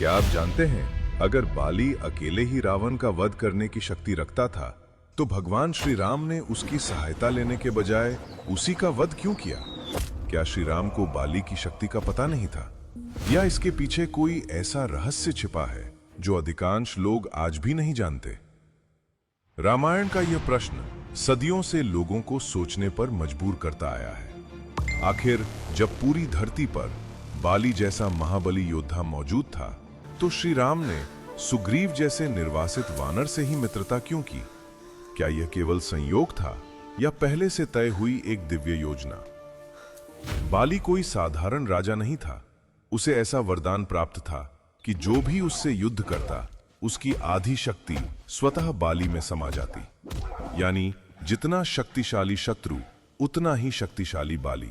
क्या आप जानते हैं, अगर बाली अकेले ही रावण का वध करने की शक्ति रखता था, तो भगवान श्री राम ने उसकी सहायता लेने के बजाय उसी का वध क्यों किया? क्या श्री राम को बाली की शक्ति का पता नहीं था, या इसके पीछे कोई ऐसा रहस्य छिपा है जो अधिकांश लोग आज भी नहीं जानते? रामायण का यह प्रश्न सदियों से लोगों को सोचने पर मजबूर करता आया है। आखिर जब पूरी धरती पर बाली जैसा महाबली योद्धा मौजूद था, तो श्री राम ने सुग्रीव जैसे निर्वासित वानर से ही मित्रता क्यों की? क्या यह केवल संयोग था या पहले से तय हुई एक दिव्य योजना? बाली कोई साधारण राजा नहीं था। उसे ऐसा वरदान प्राप्त था कि जो भी उससे युद्ध करता, उसकी आधी शक्ति स्वतः बाली में समा जाती। यानी जितना शक्तिशाली शत्रु, उतना ही शक्तिशाली बाली।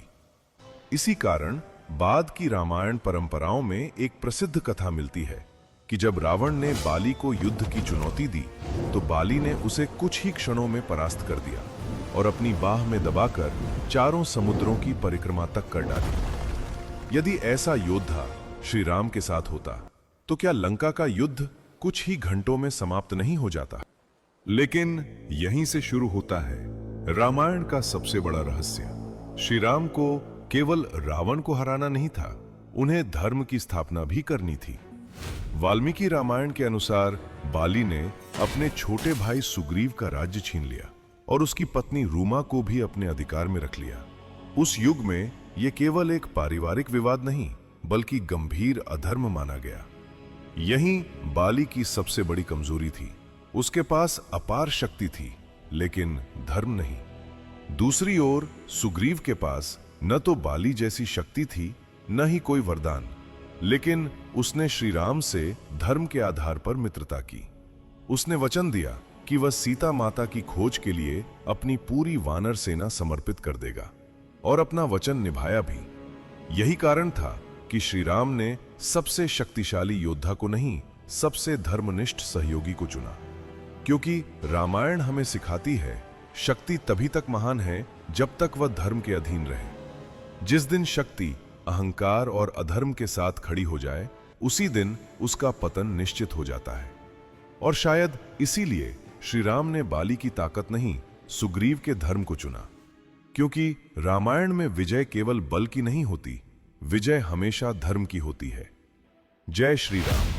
इसी कारण बाद की रामायण परंपराओं में एक प्रसिद्ध कथा मिलती है कि जब रावण ने बाली को युद्ध की चुनौती दी, तो बाली ने उसे कुछ ही क्षणों में परास्त कर दिया और अपनी बाह में दबाकर चारों समुद्रों की परिक्रमा तक कर डाली। यदि ऐसा योद्धा श्री राम के साथ होता, तो क्या लंका का युद्ध कुछ ही घंटों में समाप्त नहीं हो जाता? लेकिन यहीं से शुरू होता है रामायण का सबसे बड़ा रहस्य। श्री राम को केवल रावण को हराना नहीं था, उन्हें धर्म की स्थापना भी करनी थी। वाल्मीकि रामायण के अनुसार बाली ने अपने छोटे भाई सुग्रीव का राज्य छीन लिया और उसकी पत्नी रूमा को भी अपने अधिकार में रख लिया। उस युग में यह केवल एक पारिवारिक विवाद नहीं, बल्कि गंभीर अधर्म माना गया। यही बाली की सबसे बड़ी कमजोरी थी। उसके पास अपार शक्ति थी, लेकिन धर्म नहीं। दूसरी ओर सुग्रीव के पास न तो बाली जैसी शक्ति थी, न ही कोई वरदान, लेकिन उसने श्री राम से धर्म के आधार पर मित्रता की। उसने वचन दिया कि वह सीता माता की खोज के लिए अपनी पूरी वानर सेना समर्पित कर देगा, और अपना वचन निभाया भी। यही कारण था कि श्री राम ने सबसे शक्तिशाली योद्धा को नहीं, सबसे धर्मनिष्ठ सहयोगी को चुना। क्योंकि रामायण हमें सिखाती है, शक्ति तभी तक महान है जब तक वह धर्म के अधीन रहे। जिस दिन शक्ति अहंकार और अधर्म के साथ खड़ी हो जाए, उसी दिन उसका पतन निश्चित हो जाता है। और शायद इसीलिए श्री राम ने बाली की ताकत नहीं, सुग्रीव के धर्म को चुना। क्योंकि रामायण में विजय केवल बल की नहीं होती, विजय हमेशा धर्म की होती है। जय श्री राम।